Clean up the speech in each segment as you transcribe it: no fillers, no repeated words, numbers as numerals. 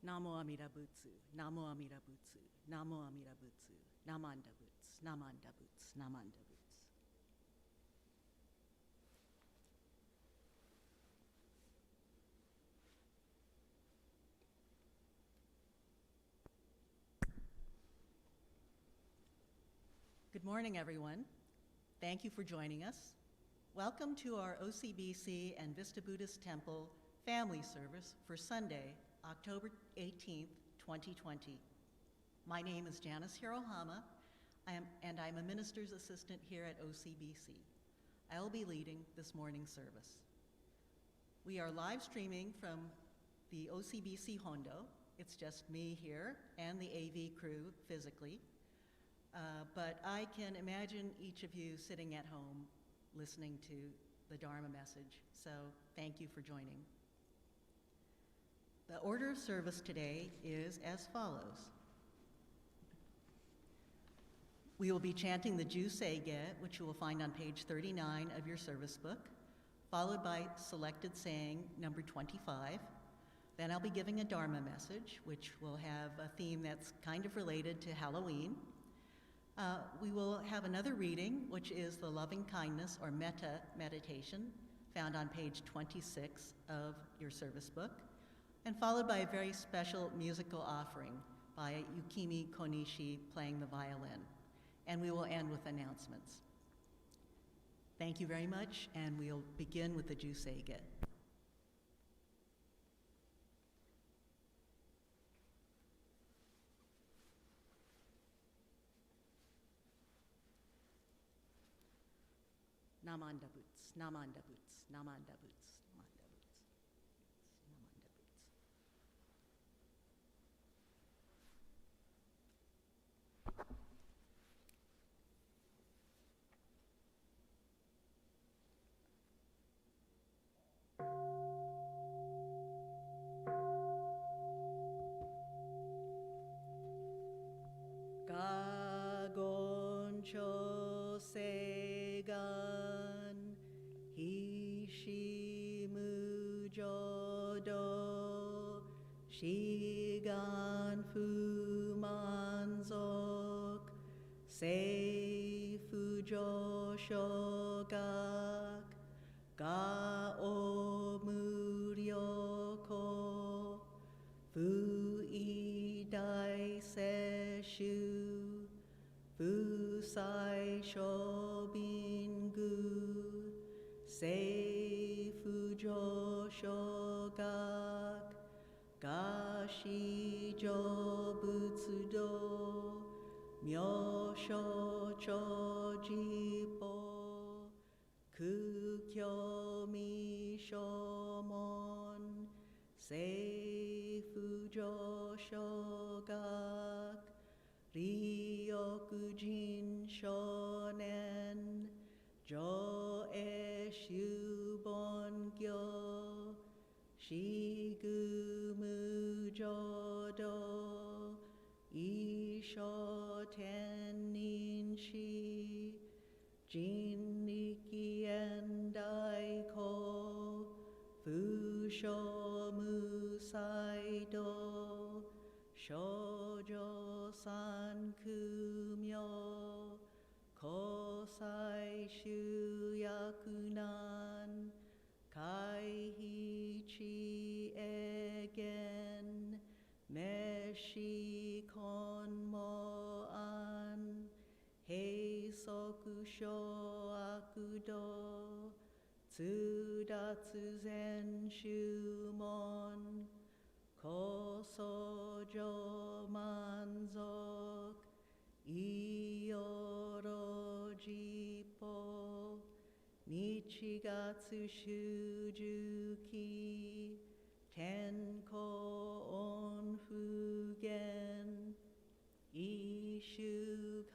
Namo Amida Butsu, Namo Amida Butsu, Namo Amida Butsu, Namanda Butsu, Namanda Butsu, Namanda Butsu. Good morning, everyone. Thank you for joining us. Welcome to our OCBC and Vista Buddhist Temple family service for Sunday, October 18th, 2020. My name is Janice Hirohama, and I'm a minister's assistant here at OCBC. I will be leading this morning's service. We are live streaming from the OCBC Hondo. It's just me here and the AV crew physically. But I can imagine each of you sitting at home listening to the Dharma message, so thank you for joining. The order of service today is as follows. We will be chanting the Ju-Seige, which you will find on page 39 of your service book, followed by selected saying number 25. Then I'll be giving a Dharma message, which will have a theme that's kind of related to Halloween. We will have another reading, which is the loving kindness or metta meditation, found on page 26 of your service book, and followed by a very special musical offering by Yukimi Konishi playing the violin. And we will end with announcements. Thank you very much, and we'll begin with the Ju-Seige. Namanda Butsu, Namanda Butsu, Namanda Butsu, Namanda Butsu, Namanda Butsu. Gagoncho Segan Hishimu Jodo Shigan Fumanzok Seifu Joshogak Gao Muryoko Fui Dai Seshu Fusai Shobingu Seifu Joshogak Gashi Jobutsudo Myosho Chojipo Kukyo Mishomon Seifu Joshogak Ryokujin Shonen Jo Eshu Bongyo Shigumu Jodo Isho Teninshi Jinniki Endaiko Fusho Musaido Shoujo Sankumyo Kosai Shuyakunan Kaihichi Egen Meshi Konmoan Heisokusho Akudo Tsudatsu Zen Shumon Kosojo Manzok Ioro Jipo Nichigatsu Shujuki Tenko Onfugen Ishu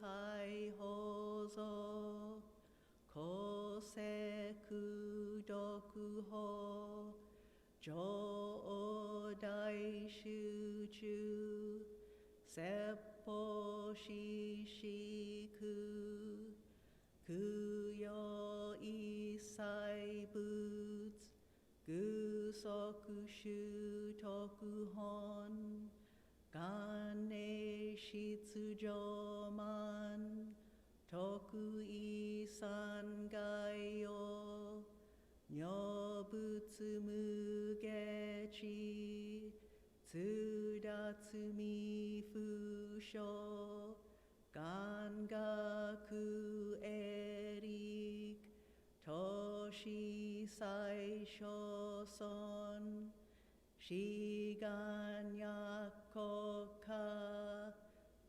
Kai Hozo Koseku Dokuho Jo Daishuchu Seppo Shishiku Kuyo Isai Boots Gus soku shu toku hon, gane shitsujo man, toku isan gaio, nyobutsu mugechi, tsudatsumi fusho, gangaku erik, toshi saisho son, shiganyakoka,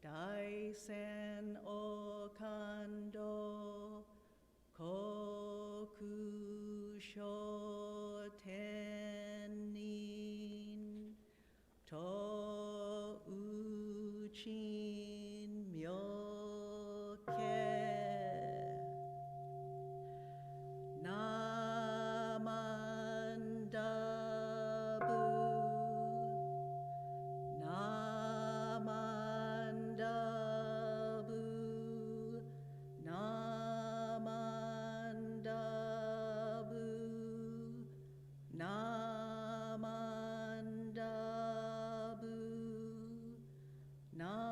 daisen okando, koku shotenin, to uchin myoke, namandabu, namandabu, namandabu, namandabu, namandabu,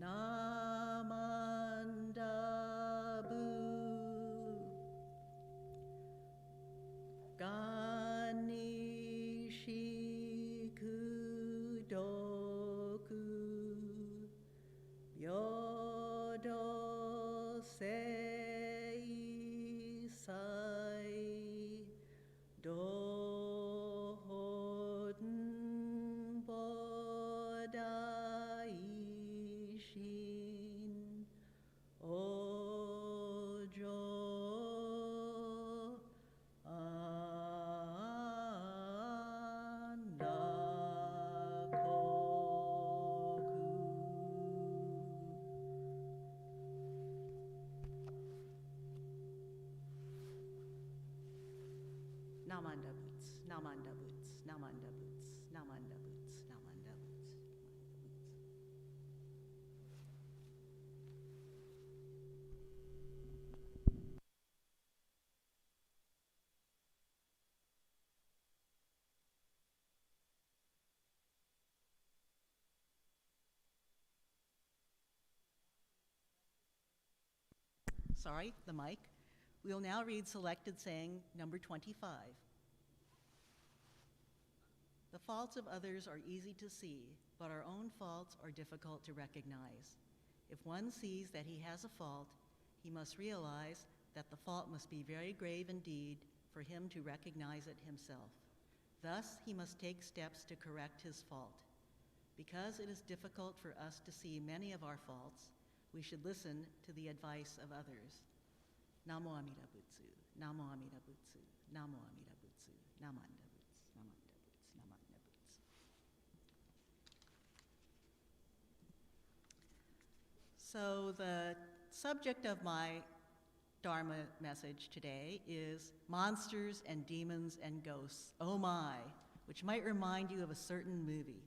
namandabu, ganishikudoku, yodo seisai, dohoden bodaishin, ojo Namanda boots, namanda boots, namanda boots, namanda boots, namanda boots. Sorry, the mic. We'll now read selected saying number 25. The faults of others are easy to see, but our own faults are difficult to recognize. If one sees that he has a fault, he must realize that the fault must be very grave indeed for him to recognize it himself. Thus, he must take steps to correct his fault. Because it is difficult for us to see many of our faults, we should listen to the advice of others. Namo Amida Butsu, Namo Amida Butsu, Namo Amida Butsu, Namanda Butsu, Namanda Butsu, Namanda Butsu. So the subject of my Dharma message today is monsters and demons and ghosts, oh my, which might remind you of a certain movie.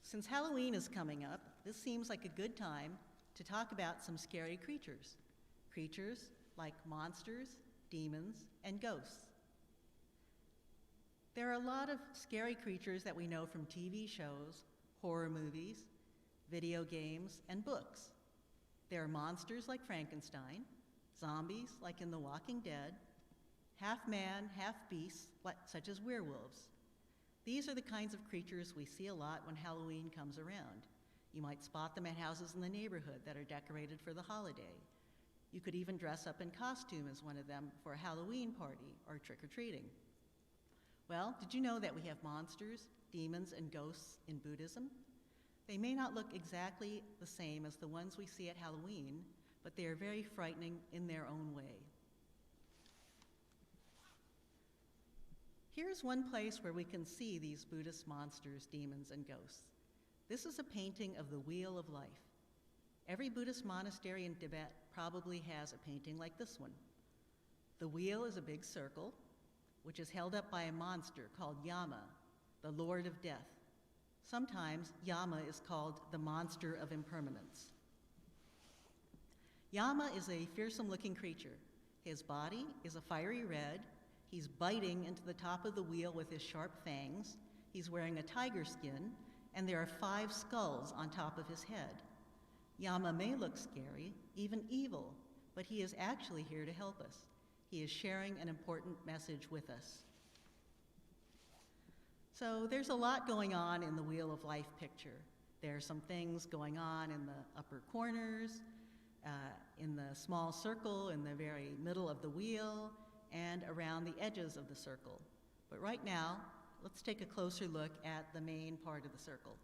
Since Halloween is coming up, this seems like a good time to talk about some scary creatures. Creatures like monsters, demons, and ghosts. There are a lot of scary creatures that we know from TV shows, horror movies, video games, and books. There are monsters like Frankenstein, zombies like in The Walking Dead, half man, half beasts such as werewolves. These are the kinds of creatures we see a lot when Halloween comes around. You might spot them at houses in the neighborhood that are decorated for the holiday. You could even dress up in costume as one of them for a Halloween party or trick-or-treating. Well, did you know that we have monsters, demons, and ghosts in Buddhism? They may not look exactly the same as the ones we see at Halloween, but they are very frightening in their own way. Here's one place where we can see these Buddhist monsters, demons, and ghosts. This is a painting of the Wheel of Life. Every Buddhist monastery in Tibet probably has a painting like this one. The wheel is a big circle, which is held up by a monster called Yama, the Lord of Death. Sometimes Yama is called the Monster of Impermanence. Yama is a fearsome-looking creature. His body is a fiery red. He's biting into the top of the wheel with his sharp fangs. He's wearing a tiger skin, and there are 5 skulls on top of his head. Yama may look scary, even evil, but he is actually here to help us. He is sharing an important message with us. So there's a lot going on in the Wheel of Life picture. There are some things going on in the upper corners, in the small circle in the very middle of the wheel, and around the edges of the circle. But right now, let's take a closer look at the main part of the circle.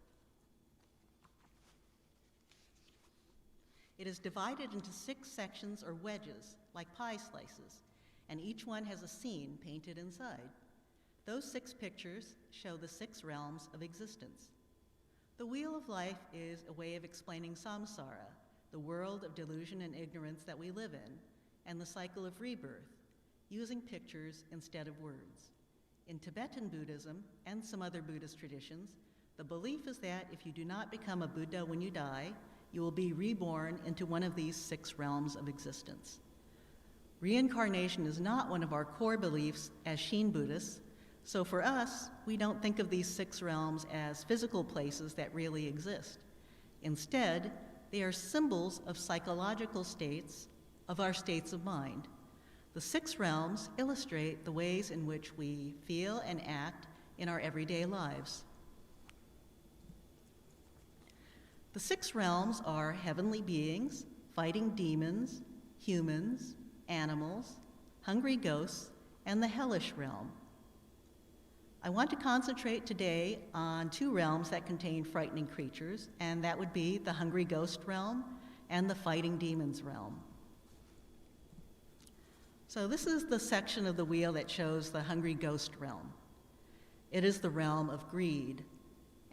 It is divided into 6 sections or wedges, like pie slices, and each one has a scene painted inside. Those 6 pictures show the 6 realms of existence. The Wheel of Life is a way of explaining samsara, the world of delusion and ignorance that we live in, and the cycle of rebirth, using pictures instead of words. In Tibetan Buddhism and some other Buddhist traditions, the belief is that if you do not become a Buddha when you die, you will be reborn into one of these 6 realms of existence. Reincarnation is not one of our core beliefs as Shin Buddhists, so for us, we don't think of these 6 realms as physical places that really exist. Instead, they are symbols of psychological states, of our states of mind. The 6 realms illustrate the ways in which we feel and act in our everyday lives. The 6 realms are heavenly beings, fighting demons, humans, animals, hungry ghosts, and the hellish realm. I want to concentrate today on 2 realms that contain frightening creatures, and that would be the hungry ghost realm and the fighting demons realm. So this is the section of the wheel that shows the hungry ghost realm. It is the realm of greed.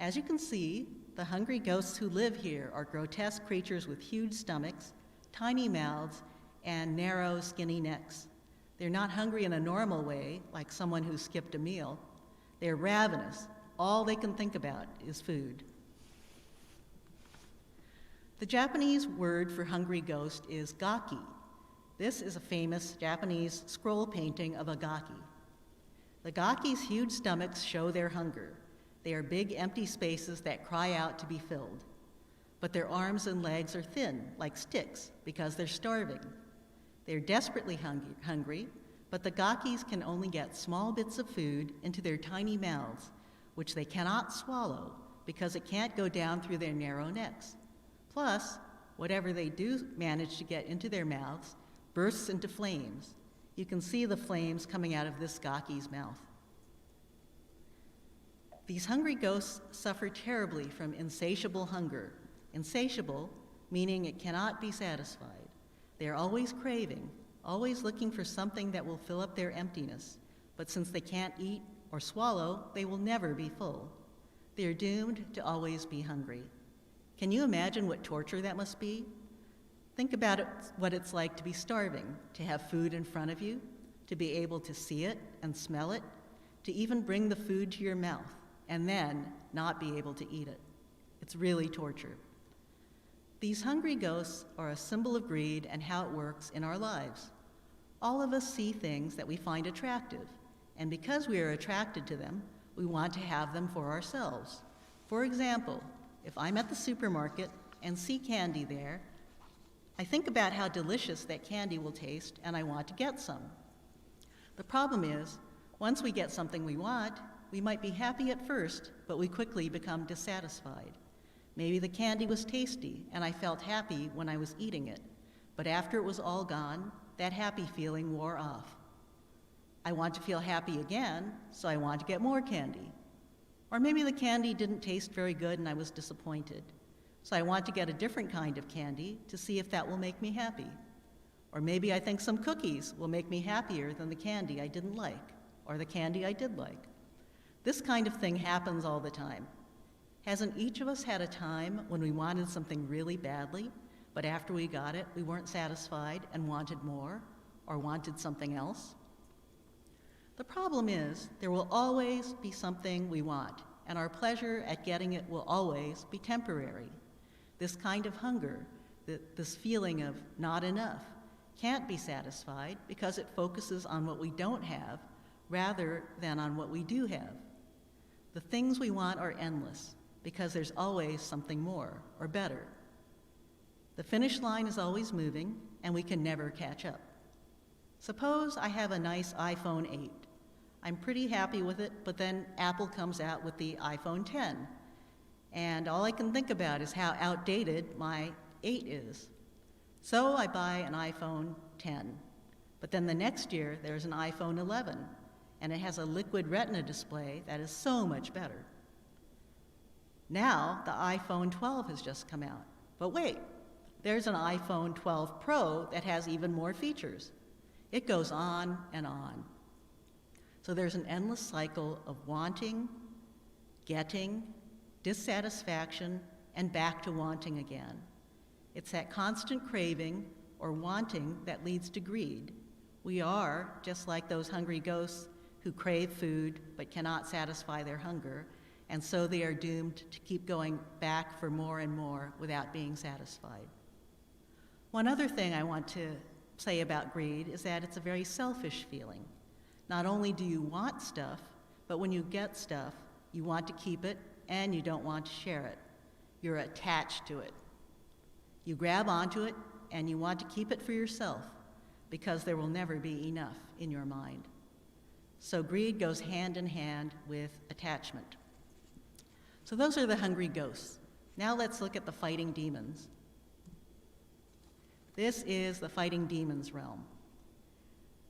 As you can see, the hungry ghosts who live here are grotesque creatures with huge stomachs, tiny mouths, and narrow, skinny necks. They're not hungry in a normal way, like someone who skipped a meal. They're ravenous. All they can think about is food. The Japanese word for hungry ghost is gaki. This is a famous Japanese scroll painting of a gaki. The gaki's huge stomachs show their hunger. They are big, empty spaces that cry out to be filled. But their arms and legs are thin, like sticks, because they're starving. They're desperately hungry, but the gakis can only get small bits of food into their tiny mouths, which they cannot swallow because it can't go down through their narrow necks. Plus, whatever they do manage to get into their mouths bursts into flames. You can see the flames coming out of this gaki's mouth. These hungry ghosts suffer terribly from insatiable hunger. Insatiable, meaning it cannot be satisfied. They are always craving, always looking for something that will fill up their emptiness, but since they can't eat or swallow, they will never be full. They are doomed to always be hungry. Can you imagine what torture that must be? Think about what it's like to be starving, to have food in front of you, to be able to see it and smell it, to even bring the food to your mouth, and then not be able to eat it. It's really torture. These hungry ghosts are a symbol of greed and how it works in our lives. All of us see things that we find attractive, and because we are attracted to them, we want to have them for ourselves. For example, if I'm at the supermarket and see candy there, I think about how delicious that candy will taste, and I want to get some. The problem is, once we get something we want, we might be happy at first, but we quickly become dissatisfied. Maybe the candy was tasty, and I felt happy when I was eating it, but after it was all gone, that happy feeling wore off. I want to feel happy again, so I want to get more candy. Or maybe the candy didn't taste very good and I was disappointed, so I want to get a different kind of candy to see if that will make me happy. Or maybe I think some cookies will make me happier than the candy I didn't like, or the candy I did like. This kind of thing happens all the time. Hasn't each of us had a time when we wanted something really badly, but after we got it, we weren't satisfied and wanted more, or wanted something else? The problem is, there will always be something we want, and our pleasure at getting it will always be temporary. This kind of hunger, this feeling of not enough, can't be satisfied because it focuses on what we don't have rather than on what we do have. The things we want are endless because there's always something more or better. The finish line is always moving and we can never catch up. Suppose I have a nice iPhone 8. I'm pretty happy with it, but then Apple comes out with the iPhone 10. And all I can think about is how outdated my 8 is. So I buy an iPhone 10. But then the next year, there's an iPhone 11, and it has a liquid retina display that is so much better. Now, the iPhone 12 has just come out. But wait, there's an iPhone 12 Pro that has even more features. It goes on and on. So there's an endless cycle of wanting, getting, dissatisfaction, and back to wanting again. It's that constant craving or wanting that leads to greed. We are just like those hungry ghosts who crave food but cannot satisfy their hunger, and so they are doomed to keep going back for more and more without being satisfied. One other thing I want to say about greed is that it's a very selfish feeling. Not only do you want stuff, but when you get stuff, you want to keep it and you don't want to share it. You're attached to it. You grab onto it and you want to keep it for yourself because there will never be enough in your mind. So greed goes hand in hand with attachment. So those are the hungry ghosts. Now let's look at the fighting demons. This is the fighting demons realm.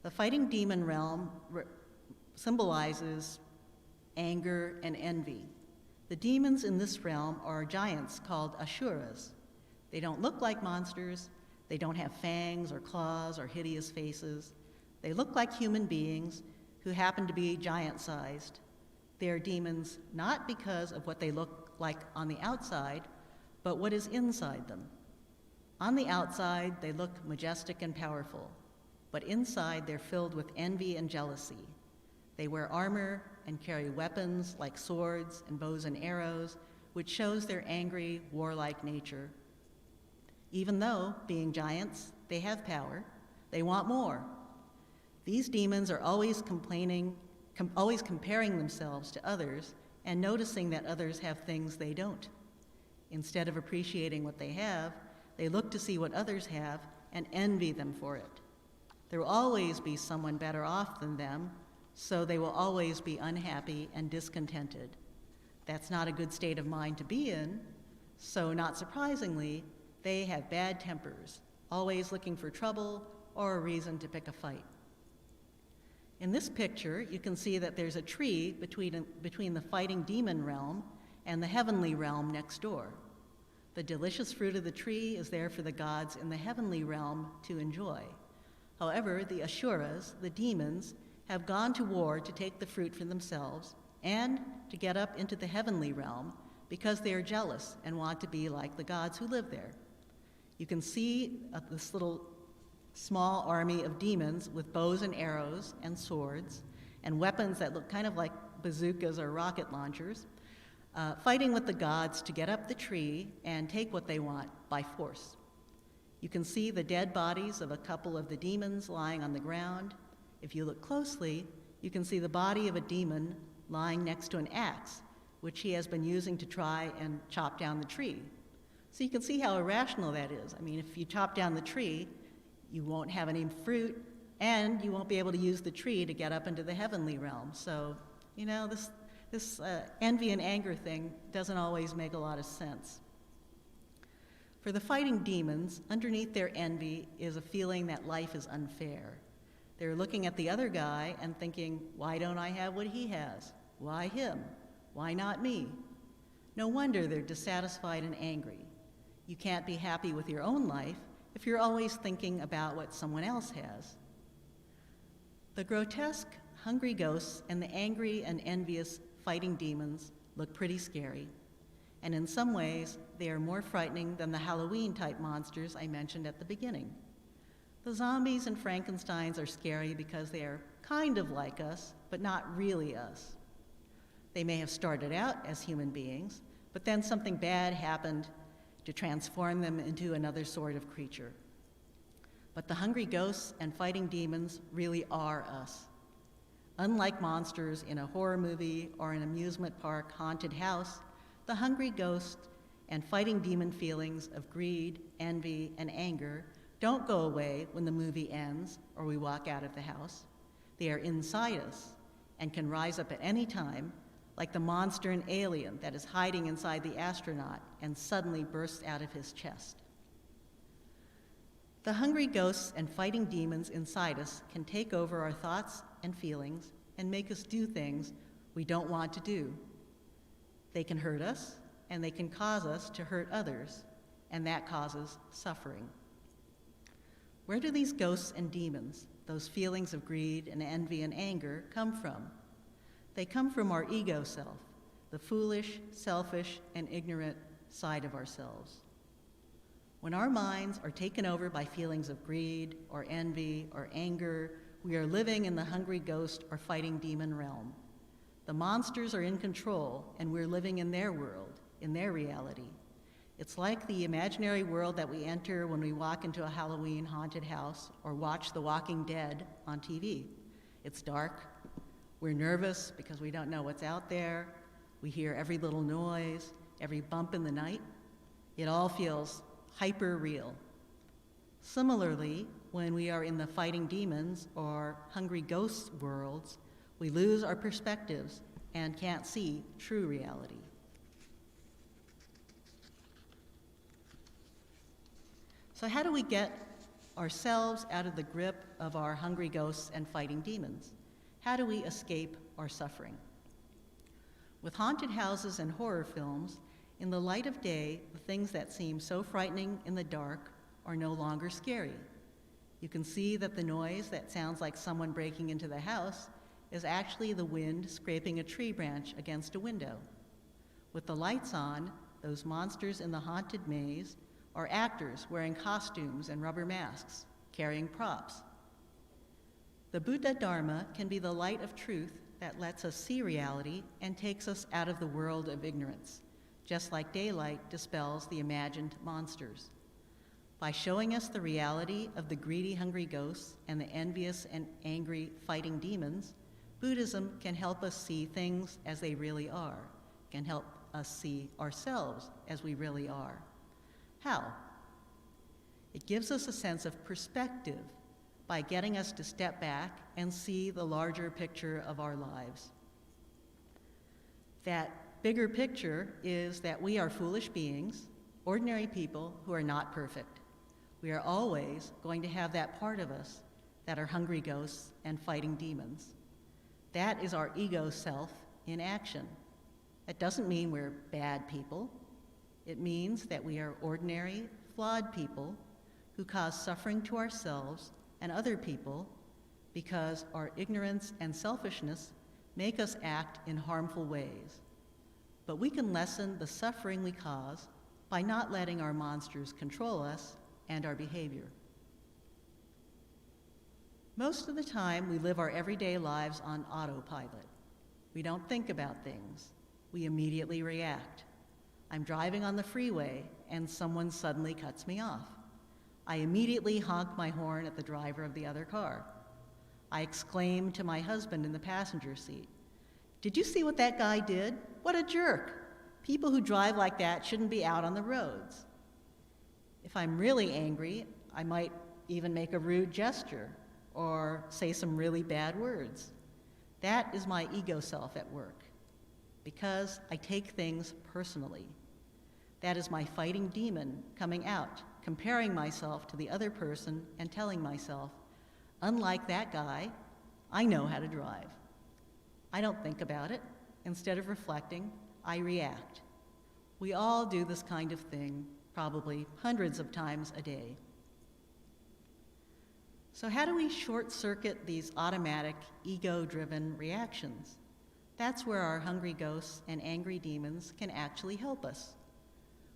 The fighting demon realm symbolizes anger and envy. The demons in this realm are giants called asuras. They don't look like monsters. They don't have fangs or claws or hideous faces. They look like human beings who happen to be giant-sized. They are demons not because of what they look like on the outside, but what is inside them. On the outside, they look majestic and powerful, but inside they're filled with envy and jealousy. They wear armor and carry weapons like swords and bows and arrows, which shows their angry, warlike nature. Even though, being giants, they have power, they want more. These demons are always complaining, always comparing themselves to others and noticing that others have things they don't. Instead of appreciating what they have, they look to see what others have and envy them for it. There will always be someone better off than them, so they will always be unhappy and discontented. That's not a good state of mind to be in, so not surprisingly, they have bad tempers, always looking for trouble or a reason to pick a fight. In this picture, you can see that there's a tree between the fighting demon realm and the heavenly realm next door. The delicious fruit of the tree is there for the gods in the heavenly realm to enjoy. However, the asuras, the demons, have gone to war to take the fruit for themselves and to get up into the heavenly realm because they are jealous and want to be like the gods who live there. You can see this little small army of demons with bows and arrows and swords and weapons that look kind of like bazookas or rocket launchers, fighting with the gods to get up the tree and take what they want by force. You can see the dead bodies of a couple of the demons lying on the ground. If you look closely, you can see the body of a demon lying next to an axe, which he has been using to try and chop down the tree. So you can see how irrational that is. I mean, if you chop down the tree, you won't have any fruit, and you won't be able to use the tree to get up into the heavenly realm. So, you know, this envy and anger thing doesn't always make a lot of sense. For the fighting demons, underneath their envy is a feeling that life is unfair. They're looking at the other guy and thinking, why don't I have what he has? Why him? Why not me? No wonder they're dissatisfied and angry. You can't be happy with your own life if you're always thinking about what someone else has. The grotesque, hungry ghosts and the angry and envious fighting demons look pretty scary. And in some ways, they are more frightening than the Halloween-type monsters I mentioned at the beginning. The zombies and Frankensteins are scary because they are kind of like us, but not really us. They may have started out as human beings, but then something bad happened to transform them into another sort of creature. But the hungry ghosts and fighting demons really are us. Unlike monsters in a horror movie or an amusement park haunted house, the hungry ghost and fighting demon feelings of greed, envy, and anger don't go away when the movie ends or we walk out of the house. They are inside us and can rise up at any time, like the monster in Alien that is hiding inside the astronaut and suddenly bursts out of his chest. The hungry ghosts and fighting demons inside us can take over our thoughts and feelings and make us do things we don't want to do. They can hurt us, and they can cause us to hurt others, and that causes suffering. Where do these ghosts and demons, those feelings of greed and envy and anger, come from? They come from our ego self, the foolish, selfish, and ignorant side of ourselves. When our minds are taken over by feelings of greed or envy or anger, we are living in the hungry ghost or fighting demon realm. The monsters are in control, and we're living in their world, in their reality. It's like the imaginary world that we enter when we walk into a Halloween haunted house or watch The Walking Dead on TV. It's dark. We're nervous because we don't know what's out there. We hear every little noise, every bump in the night. It all feels hyper real. Similarly, when we are in the fighting demons or hungry ghosts worlds, we lose our perspectives and can't see true reality. So how do we get ourselves out of the grip of our hungry ghosts and fighting demons? How do we escape our suffering? With haunted houses and horror films, in the light of day, the things that seem so frightening in the dark are no longer scary. You can see that the noise that sounds like someone breaking into the house is actually the wind scraping a tree branch against a window. With the lights on, those monsters in the haunted maze are actors wearing costumes and rubber masks, carrying props. The Buddha Dharma can be the light of truth that lets us see reality and takes us out of the world of ignorance, just like daylight dispels the imagined monsters. By showing us the reality of the greedy, hungry ghosts and the envious and angry fighting demons, Buddhism can help us see things as they really are, can help us see ourselves as we really are. How? It gives us a sense of perspective by getting us to step back and see the larger picture of our lives. That bigger picture is that we are foolish beings, ordinary people who are not perfect. We are always going to have that part of us that are hungry ghosts and fighting demons. That is our ego self in action. That doesn't mean we're bad people. It means that we are ordinary, flawed people who cause suffering to ourselves and other people because our ignorance and selfishness make us act in harmful ways. But we can lessen the suffering we cause by not letting our monsters control us and our behavior. Most of the time, we live our everyday lives on autopilot. We don't think about things. We immediately react. I'm driving on the freeway and someone suddenly cuts me off. I immediately honk my horn at the driver of the other car. I exclaim to my husband in the passenger seat, "Did you see what that guy did? What a jerk! People who drive like that shouldn't be out on the roads." If I'm really angry, I might even make a rude gesture or say some really bad words. That is my ego self at work, because I take things personally. That is my fighting demon coming out, comparing myself to the other person and telling myself, unlike that guy, I know how to drive. I don't think about it. Instead of reflecting, I react. We all do this kind of thing probably hundreds of times a day. So how do we short-circuit these automatic, ego-driven reactions? That's where our hungry ghosts and angry demons can actually help us.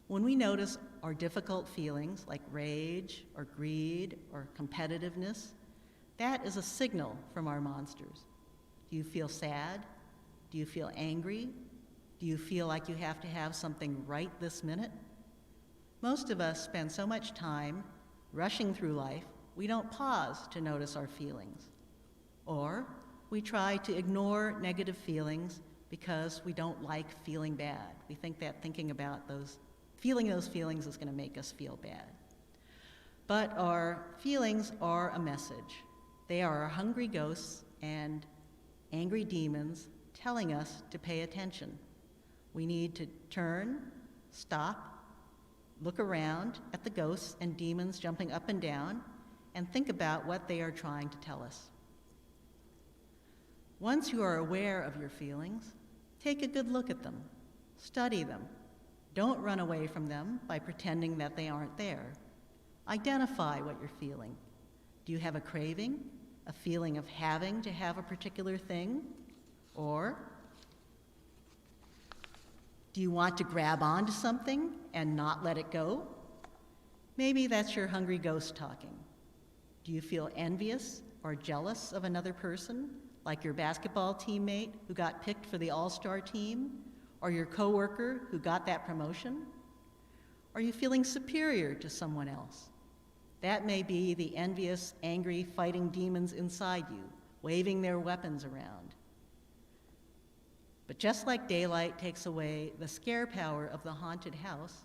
When we notice our difficult feelings like rage or greed or competitiveness, that is a signal from our monsters. Do you feel sad? Do you feel angry? Do you feel like you have to have something right this minute? Most of us spend so much time rushing through life, we don't pause to notice our feelings. Or we try to ignore negative feelings because we don't like feeling bad. We think that feeling those feelings is going to make us feel bad. But our feelings are a message. They are our hungry ghosts and angry demons telling us to pay attention. We need to turn, stop, look around at the ghosts and demons jumping up and down, and think about what they are trying to tell us. Once you are aware of your feelings, take a good look at them, study them. Don't run away from them by pretending that they aren't there. Identify what you're feeling. Do you have a craving, a feeling of having to have a particular thing? Or do you want to grab onto something and not let it go? Maybe that's your hungry ghost talking. Do you feel envious or jealous of another person, like your basketball teammate who got picked for the all-star team, or your coworker who got that promotion? Are you feeling superior to someone else? That may be the envious, angry, fighting demons inside you, waving their weapons around. But just like daylight takes away the scare power of the haunted house,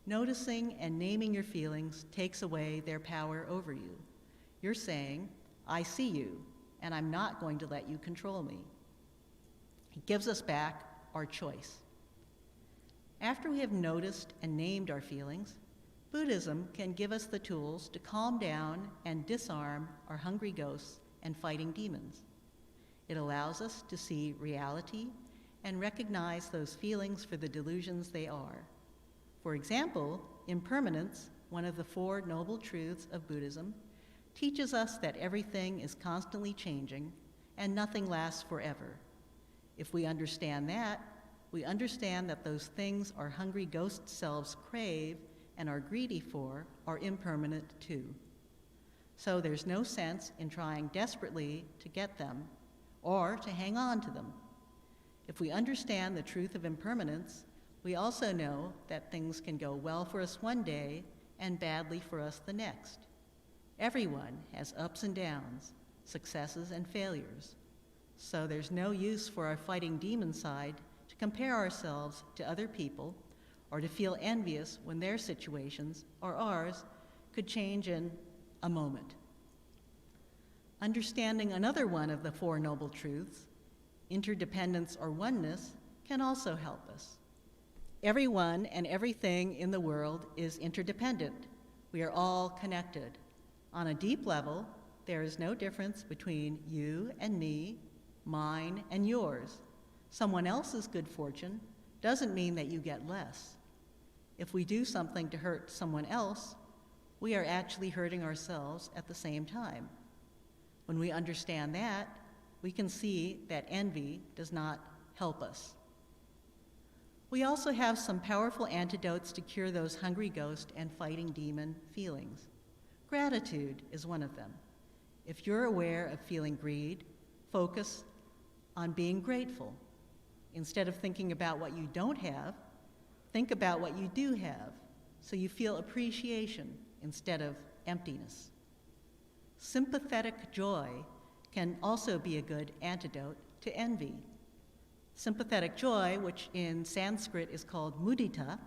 noticing and naming your feelings takes away their power over you. You're saying, I see you, and I'm not going to let you control me. It gives us back our choice. After we have noticed and named our feelings, Buddhism can give us the tools to calm down and disarm our hungry ghosts and fighting demons. It allows us to see reality and recognize those feelings for the delusions they are. For example, impermanence, one of the Four Noble Truths of Buddhism, teaches us that everything is constantly changing and nothing lasts forever. If we understand that, we understand that those things our hungry ghost selves crave and are greedy for are impermanent too. So there's no sense in trying desperately to get them or to hang on to them. If we understand the truth of impermanence, we also know that things can go well for us one day and badly for us the next. Everyone has ups and downs, successes and failures. So there's no use for our fighting demon side to compare ourselves to other people or to feel envious when their situations or ours could change in a moment. Understanding another one of the Four Noble Truths, interdependence or oneness, can also help us. Everyone and everything in the world is interdependent. We are all connected. On a deep level, there is no difference between you and me, mine and yours. Someone else's good fortune doesn't mean that you get less. If we do something to hurt someone else, we are actually hurting ourselves at the same time. When we understand that, we can see that envy does not help us. We also have some powerful antidotes to cure those hungry ghost and fighting demon feelings. Gratitude is one of them. If you're aware of feeling greed, focus on being grateful. Instead of thinking about what you don't have, think about what you do have, so you feel appreciation instead of emptiness. Sympathetic joy can also be a good antidote to envy. Sympathetic joy, which in Sanskrit is called mudita,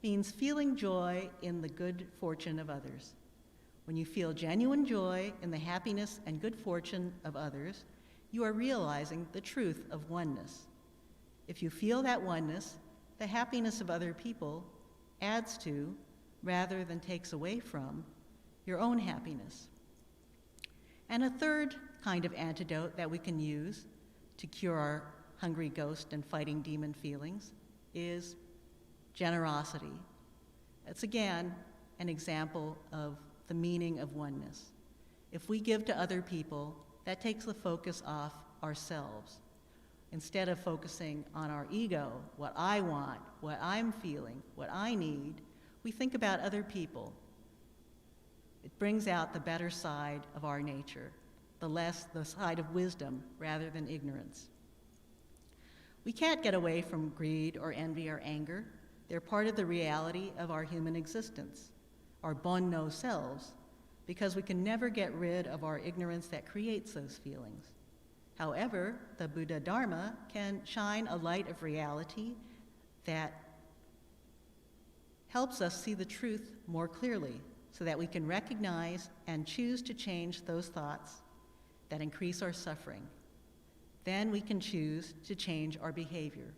means feeling joy in the good fortune of others. When you feel genuine joy in the happiness and good fortune of others, you are realizing the truth of oneness. If you feel that oneness, the happiness of other people adds to, rather than takes away from, your own happiness. And a third kind of antidote that we can use to cure our hungry ghost and fighting demon feelings is generosity. It's again an example of the meaning of oneness. If we give to other people, that takes the focus off ourselves. Instead of focusing on our ego, what I want, what I'm feeling, what I need, we think about other people. It brings out the better side of our nature, the side of wisdom rather than ignorance. We can't get away from greed or envy or anger. They're part of the reality of our human existence, our bon-no selves, because we can never get rid of our ignorance that creates those feelings. However, the Buddha Dharma can shine a light of reality that helps us see the truth more clearly so that we can recognize and choose to change those thoughts that increase our suffering. Then we can choose to change our behavior.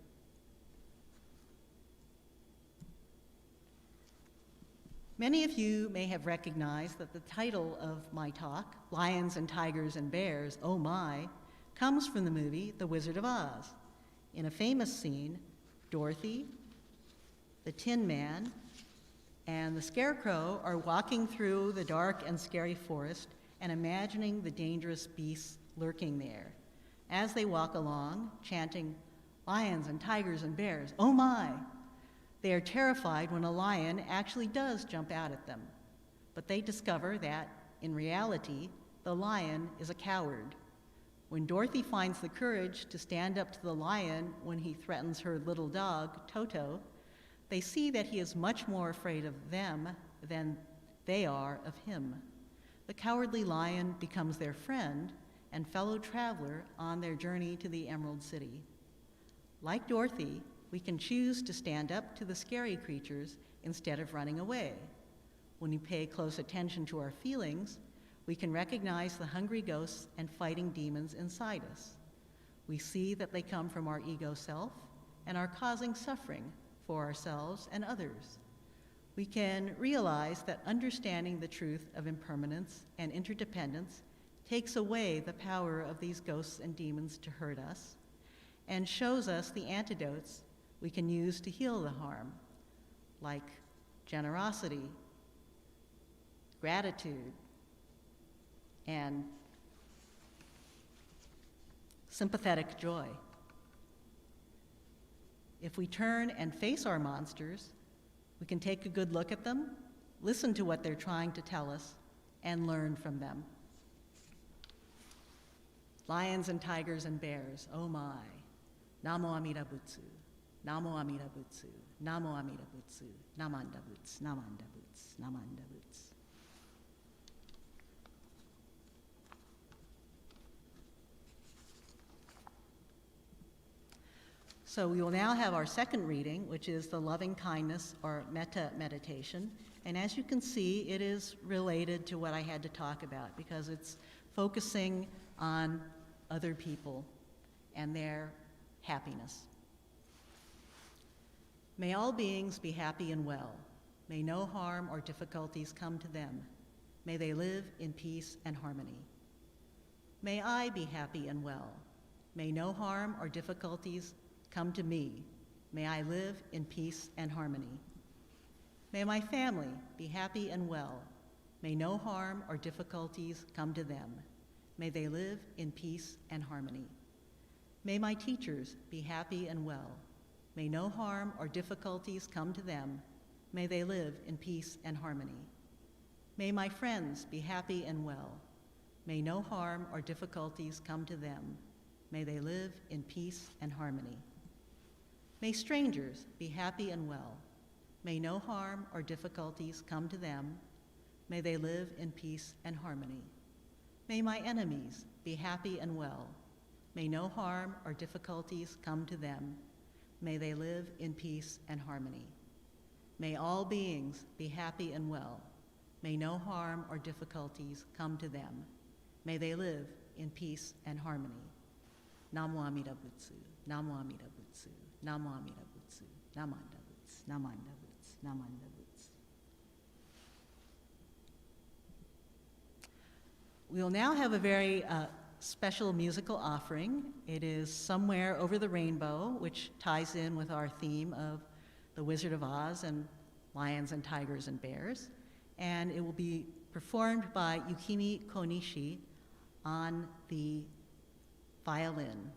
Many of you may have recognized that the title of my talk, Lions and Tigers and Bears, Oh My, comes from the movie The Wizard of Oz. In a famous scene, Dorothy, the Tin Man, and the Scarecrow are walking through the dark and scary forest and imagining the dangerous beasts lurking there. As they walk along, chanting, "Lions and tigers and bears, oh my!" They are terrified when a lion actually does jump out at them, but they discover that, in reality, the lion is a coward. When Dorothy finds the courage to stand up to the lion when he threatens her little dog, Toto, they see that he is much more afraid of them than they are of him. The cowardly lion becomes their friend and fellow traveler on their journey to the Emerald City. Like Dorothy, we can choose to stand up to the scary creatures instead of running away. When we pay close attention to our feelings, we can recognize the hungry ghosts and fighting demons inside us. We see that they come from our ego self and are causing suffering for ourselves and others. We can realize that understanding the truth of impermanence and interdependence takes away the power of these ghosts and demons to hurt us and shows us the antidotes we can use to heal the harm, like generosity, gratitude, and sympathetic joy. If we turn and face our monsters, we can take a good look at them, listen to what they're trying to tell us, and learn from them. Lions and tigers and bears, oh my. Namo Amida Butsu, Namo Amida Butsu, Namo Amida Butsu, Namanda Butsu, Namanda Butsu, Namanda Butsu. So we will now have our second reading, which is the loving kindness or metta meditation. And as you can see, it is related to what I had to talk about because it's focusing on other people and their happiness. May all beings be happy and well. May no harm or difficulties come to them. May they live in peace and harmony. May I be happy and well. May no harm or difficulties come to me. May I live in peace and harmony. May my family be happy and well. May no harm or difficulties come to them. May they live in peace and harmony. May my teachers be happy and well. May no harm or difficulties come to them. May they live in peace and harmony. May my friends be happy and well. May no harm or difficulties come to them. May they live in peace and harmony. May strangers be happy and well. May no harm or difficulties come to them. May they live in peace and harmony. May my enemies be happy and well. May no harm or difficulties come to them. May they live in peace and harmony. May all beings be happy and well. May no harm or difficulties come to them. May they live in peace and harmony. Namo Amida Butsu, Namo Amida Butsu, Namo Amida Butsu, Namanda Butsu, Namanda Butsu, Namanda Butsu. We'll now have a very special musical offering. It is Somewhere Over the Rainbow, which ties in with our theme of The Wizard of Oz and Lions and Tigers and Bears. And it will be performed by Yukimi Konishi on the violin.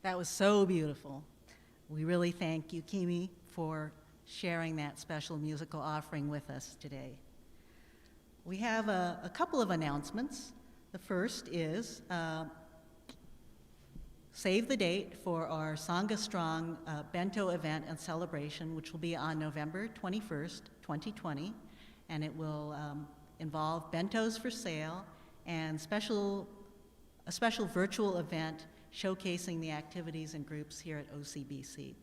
That was so beautiful. We really thank you, Kimi, for sharing that special musical offering with us today. We have a couple of announcements. The first is save the date for our Sangha Strong Bento event and celebration, which will be on November 21st, 2020, and it will involve bentos for sale and a special virtual event showcasing the activities and groups here at OCBC.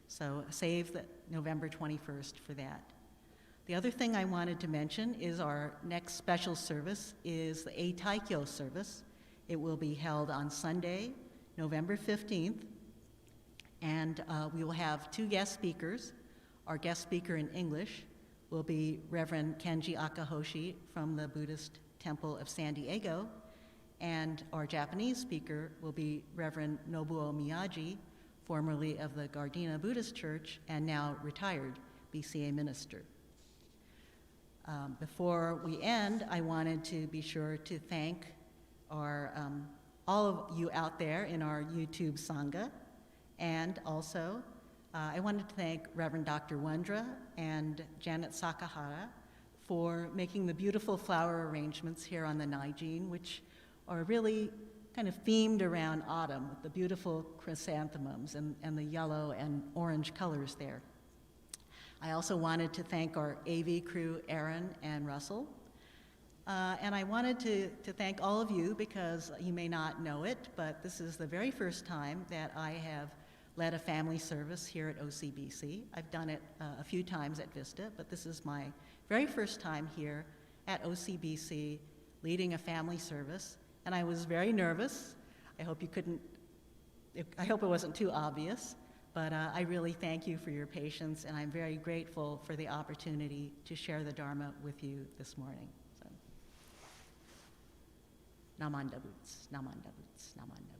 So save the November 21st for that. The other thing I wanted to mention is our next special service is the Eitaikyo service. It will be held on Sunday, November 15th, and we will have two guest speakers. Our guest speaker in English will be Reverend Kenji Akahoshi from the Buddhist Temple of San Diego, and our Japanese speaker will be Reverend Nobuo Miyaji, formerly of the Gardena Buddhist Church and now retired BCA minister. Before we end, I wanted to be sure to thank our, all of you out there in our YouTube Sangha, and also I wanted to thank Reverend Dr. Wondra and Janet Sakahara for making the beautiful flower arrangements here on the Naijin, which are really kind of themed around autumn with the beautiful chrysanthemums and the yellow and orange colors there. I also wanted to thank our AV crew, Aaron and Russell. And I wanted to thank all of you because you may not know it, but this is the very first time that I have led a family service here at OCBC. I've done it a few times at Vista, but this is my very first time here at OCBC leading a family service. And I was very nervous. I hope it wasn't too obvious, but I really thank you for your patience, and I'm very grateful for the opportunity to share the Dharma with you this morning. So, Namanda Boots, Namanda Boots, Namanda Boots.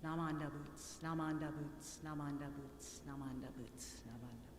Namanda Boots, Namanda Boots, Namanda Boots, Namanda Boots, Namanda Boots.